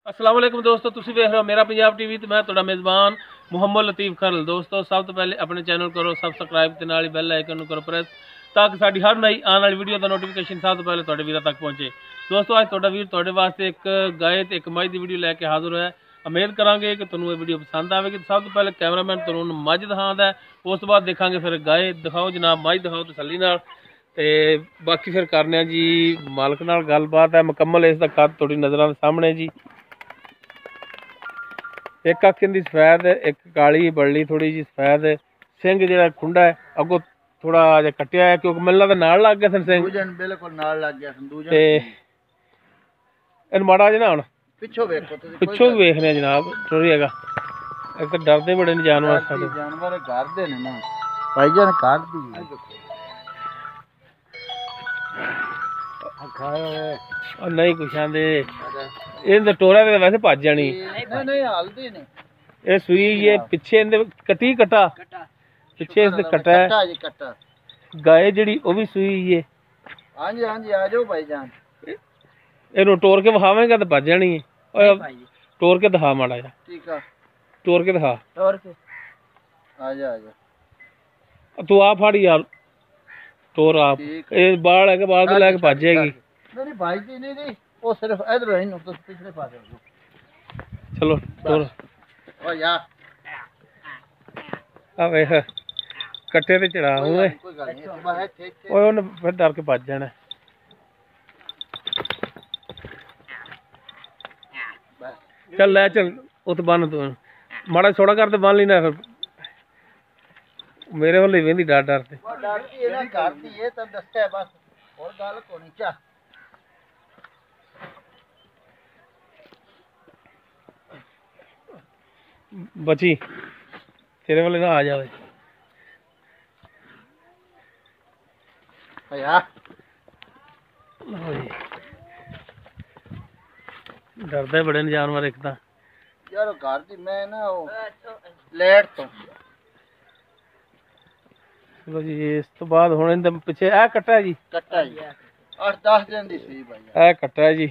अस्सलाम वालेकुम दोस्तों, तुसी देख रहे हो मेरा पंजाब टीवी ते मैं तुहाडा मेज़बान मुहम्मद लतीफ़ खरल। दोस्तों सब तो पहले अपने चैनल करो सबसक्राइब ते नाल बैल आइकन करो प्रेस ताकि साडी हर नई आने वाली वीडियो का नोटिफिकेशन सब तो पहले तुहाडे वीरां तक पहुंचे। दोस्तों अज तुहाडा वीर तुहाडे वास्ते एक गाय ते एक मझ दी वीडियो लैके हाजिर होया। उम्मीद करांगे कि तुहानूं ये वीडियो पसंद आवेगी। सब तो पहले कैमरामैन तुहानूं मझ दिखांदा है, उस तो बाद देखांगे फिर गाय दिखाओ जनाब, मझ दिखाओ तसल्ली नाल ते बाकी फिर करने जी मालक नाल गलबात है मुकम्मल। इसका कद तुहाडी नज़रां दे सामने जी। एक अख इंदी सफैद है, एक काली बड़ली थोड़ी जी सफैद है। सिंह जिहड़ा खुंडा है अगों थोड़ा जिहा कट्टिया है क्योंकि मिलना तो नाल लग गया सन सिंह, बिल्कुल नाल लग गया सन ते इहनूं माड़ा जिहा ना हुण पिछो वेखो तुसीं पिछों भी वेखने जनाब थोड़ी हैगा। एक तो डरदे बड़े ने जानवर साडे, जानवर घर दे ने ना भाईजान घर दी और नहीं कुछ आंदे इहदे टोरा ते वैसे भज जानी। नहीं हल्दी ने ये सुई ये पिछे इहदे कटी कटा पिछे इसदे कटा है कट्टा जी कट्टा गाय जिहड़ी ओ भी सुई है। हां जी आ जाओ भाईजान, इहनूं टोर के विखावेंगा तो भज जानी है। ओए टोर के दिखा माड़ा जा, ठीक है टोर के दिखा। और के आ जा तू आ फड़ यार टोर आप, ये बाल है के बाल तो लेके भज जाएगी। नहीं भाई जी नहीं वो सिर्फ इधर ही नो तो पिछले पास चलो टोर ओ यार आ वेख कट्टे ते चढ़ा हुए कोई गल नहीं बा है ठीक ओए उन्हें फिर डर के भज जाना। चल ले चल उत बन तू माड़ा छोड़ा कर ते बन ली ना फिर मेरे वाले वेंदी डर डर ते डरती है ना घर दी ये तो दस्ते है बस और गल कोनी चा बची तेरे वाले ना आ जावे यार डरदे बड़े ने जानवर एक तो यार घर दी मैं ना वो लेट तो चलो जी। इस तो बाद हुण इहदे पिछे ए कट्टा है जी, कट्टा जी 8-10 दिन दी सी भाई ए कट्टा है जी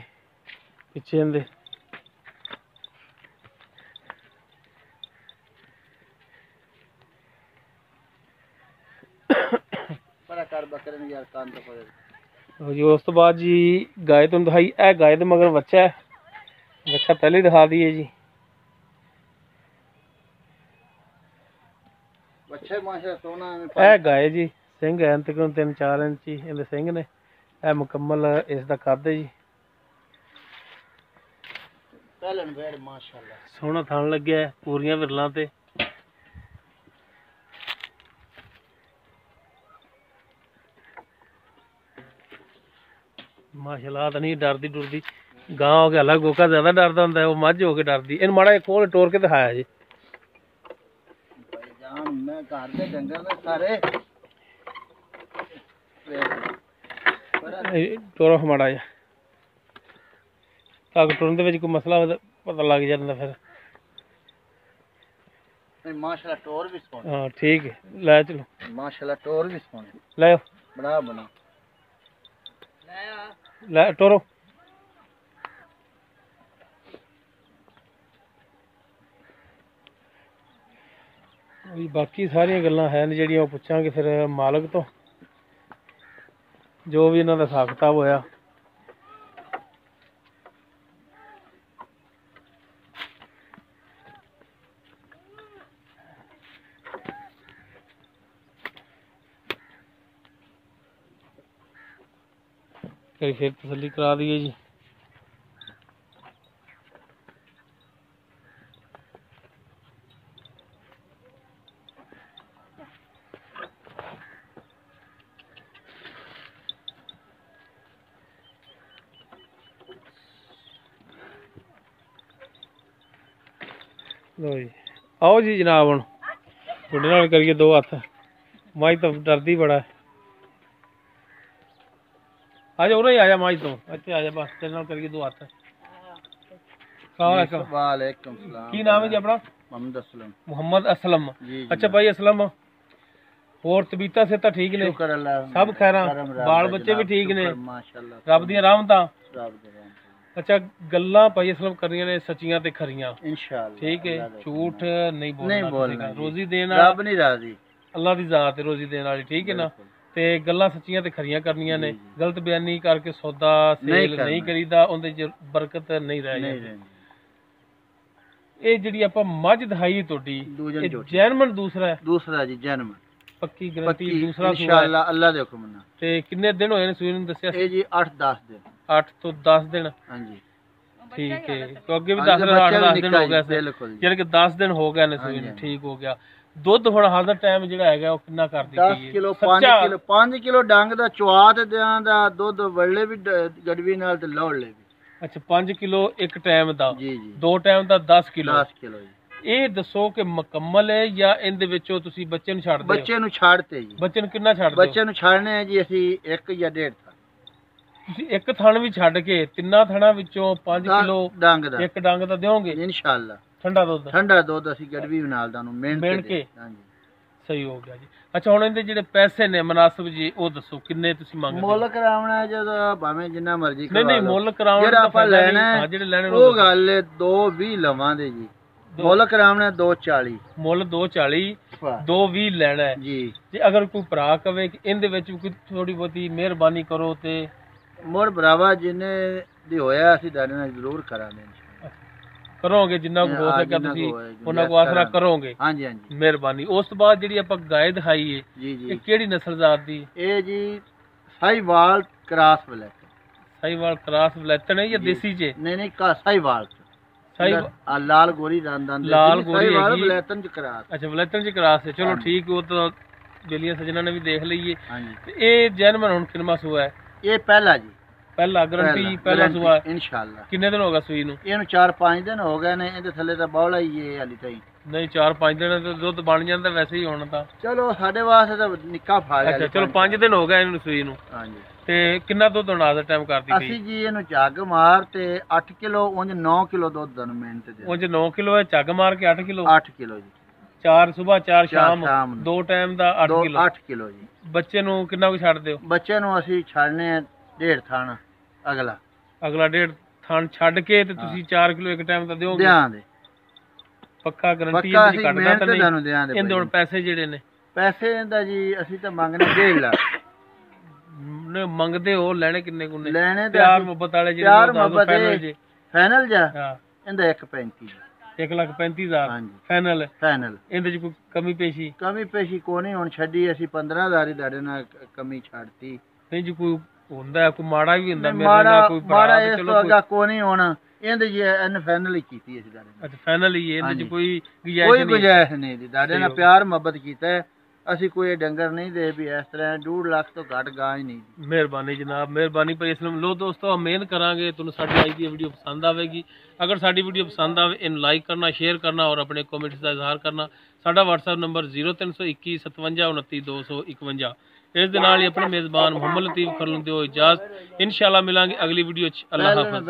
पिछे इहदे। बड़ा कर बकरे ने यार कान तो पड़े जी। उस तो बाद जी गाय तुहानूं दिखाई, ए गाय दे मगर बच्चा है, बच्चा पहले ही दिखा दिए जी। बच्चे माशा सोना ए गाय जी सिंह है तकरीबन 3-4 इंच ही इहदे सिंह ने। ए मुकम्मल इसदा कद है जी। पहलन वेड़ माशाल्लाह सोहना थन लग्या है पूरियां विरलां ते। माशाल्लाह तो नहीं डरदी डुरदी। गां हो के अलग गोका ज्यादा डरदा हुंदा है, वो मझ हो के डरदी। इन माड़ा खोल टोर के दिखाया जी भाईजान मैं घर दे डंगर ने सारे टोरो माड़ा जा ताकि टुरन दे विच कोई मसला होवे तां पता लग जांदा फिर। माशाल्लाह टोर भी सोने। हाँ ठीक है लै चलो माशाल्लाह टोर भी सोने लै बना लै टोरो। बाकी सारियां गल्लां है जिहड़ियां ओह पुछांगे फिर मालक तो जो भी इन्हां दा हिसाब किताब होया। फिर तसल्ली करा दिए जी। लो जी आओ जी जनाब हुण तुहाडे नाल करिए दो हत्थ। मझ तो डरदी बड़ा है। आ जा उरे ही आ जा मझ तो इत्थे आ जा बस तेरे नाल करिए दो हत्थ। वालेकुम सलाम। की नाम है जी अपना? मोहम्मद असलम। मोहम्मद असलम। जी अच्छा भाई असलम और तबीयत से तो ठीक ने? सब खैर बाल बच्चे भी ठीक ने? माशाल्लाह रब दी रहमतां। ਅੱਛਾ ਗੱਲਾਂ ਭਾਈ ਅਸਲਮ ਕਰਨੀਆਂ ਨੇ ਸੱਚੀਆਂ ਤੇ ਖਰੀਆਂ इंशाअल्लाह ਠੀਕ ਹੈ ਝੂਠ ਨਹੀਂ नहीं ਬੋਲਣਾ बोलना ਰੋਜ਼ੀ ਦੇਣ रब ਵਾਲਾ नहीं राजी ਅੱਲਾ ਦੀ ਜ਼ਾਤ ਹੈ ਰੋਜ਼ੀ ਦੇਣ ਵਾਲੀ ਠੀਕ ਹੈ ਨਾ ਤੇ ਗੱਲਾਂ ਸੱਚੀਆਂ ਤੇ ਖਰੀਆਂ ਕਰਨੀਆਂ ਨੇ ਗਲਤ ਬਿਆਨੀ ਕਰਕੇ ਸੌਦਾ ਸੇਲ ਨਹੀਂ ਕਰੀਦਾ ਉਹਦੇ ਚ ਬਰਕਤ ਨਹੀਂ ਰਹਿ नहीं ਜਾਂਦੀ रहनी ਇਹ ਜਿਹੜੀ ਆਪਾਂ ਮੱਝ ਦਿਖਾਈ ਤੁਹਾਡੀ दूजन ਇਹ झोटी ਜੈਨਮਨ ਦੂਸਰਾ ਹੈ दूसरा जी जन्म ਪੱਕੀ ਗਰੰਟੀ पक्की ਦੂਸਰਾ ਸੂਆ ਹੈ इंशाअल्लाह अल्लाह दे हुक्म नाल ਤੇ ਕਿੰਨੇ ਦਿਨ ਹੋਏ ਨੇ ਸੂਈ ਨੂੰ ਦੱਸਿਆ ये जी 8-10 दिन 8 ਤੋਂ 10 ਦਿਨ हाँ जी ਠੀਕ ਹੈ तो ਅੱਗੇ ਵੀ हाँ 10 जी, ਦਿਨ 8 बच्चा 10 भी ਦਿਨ निक्का ਹੋ ਗਿਆ जी, ਸੀ बिल्कुल जी। ਯਾਨੀ ਕਿ 10 ਦਿਨ ਹੋ ਗਏ ਨੇ ਸੂਈ ਨੂੰ ਠੀਕ ਹੋ ਗਿਆ ਦੁੱਧ ਹੁਣ ਹਾਜ਼ਰ ਟਾਈਮ ਜਿਹੜਾ ਹੈਗਾ ਉਹ ਕਿੰਨਾ ਕਰਦੀ 10 ਕਿਲੋ 5 ਕਿਲੋ ਡੰਗ ਦਾ ਚਵਾ ਤੇ ਦਿਆਂ ਦਾ ਦੁੱਧ ਵੜਲੇ ਵੀ ਗੜਵੀ ਨਾਲ ਤੇ ਲੋੜਲੇ ਵੀ ਅੱਛਾ 5 ਕਿਲੋ ਇੱਕ ਟਾਈਮ ਦਾ ਜੀ ਜੀ ਦੋ ਟਾਈਮ ਦਾ 10 ਕਿਲੋ 10 ਕਿਲੋ ਜੀ ਇਹ ਦੱਸੋ ਕਿ ਮੁਕੰਮਲ ਹੈ ਜਾਂ ਇਹਦੇ ਵਿੱਚੋਂ ਤੁਸੀਂ ਬੱਚੇ ਨੂੰ ਛੱਡ ਦਿਓ ਬੱਚੇ ਨੂੰ ਛੱਡਤੇ ਜੀ ਬੱਚੇ ਨੂੰ ਕਿੰਨਾ ਛੱਡ ਦਿਓ ਬੱਚੇ ਨੂੰ ਛੱਡਨੇ ਆ ਜੀ ਅਸੀਂ 1 ਜਾਂ 1.5 ਤੁਸੀਂ ਇੱਕ ਥਣ ਵੀ ਛੱਡ ਕੇ ਤਿੰਨਾਂ ਥਣਾਂ ਵਿੱਚੋਂ 5 ਕਿਲੋ ਡੰਗ ਦਾ ਇੱਕ ਡੰਗ ਦਾ ਦਿਓਗੇ ਇਨਸ਼ਾਅੱਲਾ ਠੰਡਾ ਦੁੱਧ ਠੰਡਾ ਦੁੱਧ ਅਸੀਂ ਗੜਵੀ ਨਾਲ ਦਾ ਨੂੰ ਮਿਣ ਮਿਹਨਤ ਕੇ। ਹਾਂਜੀ ਸਹੀ ਹੋ ਗਿਆ ਜੀ ਅੱਛਾ ਹੁਣ ਇਹਦੇ ਜਿਹੜੇ ਪੈਸੇ ਨੇ ਮਨਾਸਬ ਜੀ ਉਹ ਦੱਸੋ ਕਿੰਨੇ ਤੁਸੀਂ ਮੰਗਦੇ ਹੋ? ਮੁੱਲ ਕਰਾਉਣਾ ਜਦੋਂ ਭਾਵੇਂ ਜਿੰਨਾ ਮਰਜ਼ੀ ਨਹੀਂ ਨਹੀਂ ਮੁੱਲ ਕਰਾਉਣ ਜਿਹੜਾ ਦਾ ਆਪਾਂ ਫਾਇਦਾ ਨਹੀਂ। ਲੈਣਾ ਹਾਂ ਜਿਹੜੇ ਲੈਣੇ ਨੇ ਉਹ ਗੱਲ 2.20 ਲਵਾਂਦੇ ਜੀ ਮੁੱਲ ਕਰਾਉਣਾ 2.40 ਮੁੱਲ 240 220 ਲੈਣਾ ਹੈ ਜੀ ਜੇ ਅਗਰ ਕੋਈ ਭਰਾ ਕਵੇ ਕਿ ਇਹਦੇ ਵਿੱਚ ਵੀ ਕੋਈ ਥੋੜੀ ਬਹੁਤੀ ਮਿਹਰਬਾਨੀ ਕਰੋ ਤੇ ਮੋਰ ਭਰਾਵਾ ਜਿੰਨੇ ਦੀ ਹੋਇਆ ਅਸੀਂ ਤੁਹਾਡੇ ਨਾਲ ਜ਼ਰੂਰ ਕਰਾਂਗੇ ਕਰੋਗੇ ਜਿੰਨਾ ਕੁ ਹੋ ਹਾਂ, ਸਕਿਆ ਜਿੰਨਾ ਤੁਸੀਂ ਕੁ ਹੋਇਆ, ਉਹਨਾਂ ਕੋ ਆਸਰਾ ਕਰਾਂਗੇ। ਕਰੋਗੇ ਹਾਂਜੀ ਹਾਂਜੀ ਮਿਹਰਬਾਨੀ ਉਸ ਤੋਂ ਬਾਅਦ ਜਿਹੜੀ ਆਪਾਂ ਗਾਇ ਦਿਖਾਈ ਏ ਜੀ ਇਹ ਜੀ ਕਿਹੜੀ ਨਸਲ ਜ਼ਾਤ ਦੀ ਇਹ ਜੀ Sahiwal cross black Sahiwal cross ਵਲੈਤਣ ਹੈ ਜਾਂ ਦੇਸੀ ਚ ਨਹੀਂ ਨਹੀਂ ਕਾ ਸਾਈਵਾਲ ਸਾਈ ਆ ਲਾਲ ਗੋਰੀ ਦੰਦਾਂ ਦੇ ਲਾਲ ਗੋਰੀ ਸਾਈਵਾਲ ਹੈਗੀ। ਬਲੈਤਨ ਚ ਕਰਾਸ ਅੱਛਾ ਵਲੈਤਣ ਚ ਕਰਾਸ ਹੈ ਚਲੋ ਹਾਂਜੀ। ਠੀਕ ਉਹ ਤਾਂ ਬੇਲੀਆਂ ਸਜਣਾ ਨੇ ਵੀ ਦੇਖ ਲਈਏ ਹਾਂਜੀ ਤੇ ਇਹ ਜੈਨਮਨ ਹੁਣ ਕਿੰਨਾ ਸੂਆ ਹੈ ਇਹ ਪਹਿਲਾ ਜੀ ਪਹਿਲਾ ਗਰੰਟੀ ਪਹਿਲਾ ਸੂਆ ਹੈ। ਇਨਸ਼ਾਅੱਲਾ ਕਿੰਨੇ ਦਿਨ ਹੋ ਗਏ ਸੂਈ ਨੂੰ ਇਹਨੂੰ 4-5 ਦਿਨ ਹੋ ਗਏ ਨੇ ਇਹਦੇ ਥੱਲੇ ਤਾਂ ਬੌਲਾ ਹੀ ਹੈ ਹਾਲੀ ਤਾਈ ਨਹੀਂ 4-5 ਦਿਨ ਤੇ ਦੁੱਧ ਬਣ ਜਾਂਦਾ ਵੈਸੇ ਹੀ ਹੁਣ ਤਾਂ ਚਲੋ ਸਾਡੇ ਵਾਸਤੇ ਤਾਂ ਨਿੱਕਾ ਫਾਇਦਾ ਅੱਛਾ ਚਲੋ 5 ਦਿਨ ਹੋ ਗਏ ਇਹਨੂੰ ਸੂਈ ਨੂੰ ਹਾਂਜੀ ਤੇ ਕਿੰਨਾ ਦੁੱਧ ਹੁਣ ਆਦਰ ਟਾਈਮ ਕਰਦੀ ਪਈ ਅਸੀਂ ਜੀ ਇਹਨੂੰ ਝੱਗ ਮਾਰ ਤੇ 8 ਕਿਲੋ ਉਂਝ 9 ਕਿਲੋ ਦੁੱਧ ਦਨ ਮਿੰਟ ਦੇ ਉਹ 9 ਕਿਲੋ ਹੈ ਝੱਗ ਮਾਰ ਕੇ 8 ਕਿਲੋ 8 ਕਿਲੋ ਜੀ 4 ਸਵੇਰ 4 ਸ਼ਾਮ ਸ਼ਾਮ ਨੂੰ। ਦੋ ਟਾਈਮ ਦਾ 8 ਕਿਲੋ 8 ਕਿਲੋ ਜੀ ਬੱਚੇ ਨੂੰ ਕਿੰਨਾ ਕੁ ਛੱਡ ਦਿਓ ਬੱਚੇ ਨੂੰ ਅਸੀਂ ਛੱਡਨੇ ਆ 1.5 ਥਾਣ ਅਗਲਾ ਅਗਲਾ ਡੇਢ ਥਣ ਛੱਡ ਕੇ ਤੇ ਤੁਸੀਂ 4 ਕਿਲੋ ਇੱਕ ਟਾਈਮ ਦਾ ਦਿਓਗੇ ਦਿਆਂ ਦੇ ਪੱਕਾ ਗਰੰਟੀ ਪੱਕਾ ਇਹਦੀ ਅਸੀਂ ਕੱਢਦਾ ਮਿਹਨਤ ਤਾਂ ਨਹੀਂ ਤੁਹਾਨੂੰ ਦਿਆਂ ਦੇ ਇਹਦੇ ਹੁਣ ਪੈਸੇ ਜਿਹੜੇ ਨੇ ਪੈਸੇ ਦਾ ਜੀ ਅਸੀਂ ਤਾਂ ਮੰਗਨੇ 1.5 ਲੱਖ ਨੇ ਮੰਗਦੇ ਹੋ ਲੈਣੇ ਕਿੰਨੇ ਕੁ ਨੇ ਲੈਣੇ ਤਾਂ ਪਿਆਰ ਅਸੀਂ- ਮੁਹੱਬਤ ਵਾਲੇ ਪਿਆਰ ਜਿਹੜੇ ਮੁਹੱਬਤ ਫਾਈਨਲ ਇਹ- ਜੇ ਫਾਈਨਲ ਜਾ ਹਾਂ ਇਹਦਾ 1.35 1,35,000 ਹਾਂਜੀ ਫਾਈਨਲ ਫਾਈਨਲ ਇਹਦੇ ਚ ਕੋਈ ਕਮੀ ਪੇਸ਼ੀ ਕਮੀ ਪੇਸ਼ੀ ਕੋਈ ਨਹੀਂ ਹੁਣ ਛੱਡੀ ਅਸੀਂ 15,000 ਹੀ ਤੁਹਾਡੇ ਨਾਲ ਕਮੀ ਛੱਡਤੀ ਨਹੀਂ ਜੀ ਕੋਈ ਹੁੰਦਾ ਹੈ, ਕੋਈ ਮਾੜਾ ਵੀ ਹੁੰਦਾ ਮੇਰੇ ਮਾੜਾ ਨਾਲ ਕੋਈ ਭਰਾ ਮਾੜਾ ਤੇ ਇਸ ਚਲੋ ਤੋਂ ਕੋਈ- ਅੱਗਾ ਕੋਈ ਨਹੀਂ ਹੋਣਾ ਇਹਦੇ ਜੀ ਇਹਨੇ ਫਾਈਨਲ ਹੀ ਕੀਤੀ ਅਸੀਂ ਤੁਹਾਡੇ ਨਾਲ ਅੱਛਾ ਫਾਈਨਲ ਹੀ ਹੈ, ਇਹਦੇ ਹਾਂਜੀ। ਚ ਕੋਈ ਕੋਈ ਗੁੰਜਾਇਸ਼ ਨਹੀਂ ਗੁੰਜਾਇਸ਼ ਨਹੀਂ ਦੀ ਤੁਹਾਡੇ ਸਹੀ ਨਾਲ ਹੋ ਗਿਆ। ਪਿਆਰ ਮੁਹੱਬਤ ਕੀਤਾ ਹੈ ਅਸੀਂ ਕੋਈ ਡੰਗਰ ਨਹੀਂ ਦੇ ਵੀ ਇਸ ਤਰ੍ਹਾਂ 2.5 ਲੱਖ ਤੋਂ ਘੱਟ ਗਾਂ ਹੀ ਨਹੀਂ ਦੀ। ਮਿਹਰਬਾਨੀ ਜਨਾਬ ਮਿਹਰਬਾਨੀ ਭਾਈ ਇਸਲਮ ਲੋ ਦੋਸਤੋ ਉਮੀਦ ਕਰਾਂਗੇ ਤੁਹਾਨੂੰ ਸਾਡੀ ਅੱਜ ਦੀ ਵੀਡੀਓ ਪਸੰਦ ਆਵੇਗੀ ਅਗਰ ਸਾਡੀ ਵੀਡੀਓ ਪਸੰਦ ਆਵੇ ਇਹਨੂੰ ਲਾਈਕ ਕਰਨਾ ਸ਼ੇਅਰ ਕਰਨਾ ਔਰ ਆਪਣੇ ਕਮੈਂਟਸ ਦਾ ਇਜ਼ਹਾਰ ਕਰਨਾ ਸਾਡਾ WhatsApp ਨੰਬਰ 0321 57 29 251 ਇਸ ਦੇ ਨਾਲ ਹੀ ਆਪਣੇ ਮੇਜ਼ਬਾਨ ਮੁਹੰਮਦ ਲਤੀਫ ਖਰਲੂ ਦਿਓ ਇਜਾਜ਼ਤ ਇਨਸ਼ਾਅੱਲਾ ਮਿਲਾਂਗੇ ਅਗਲੀ ਵੀਡੀਓ 'ਚ ਅੱਲਾਹ ਹਾਫਿਜ਼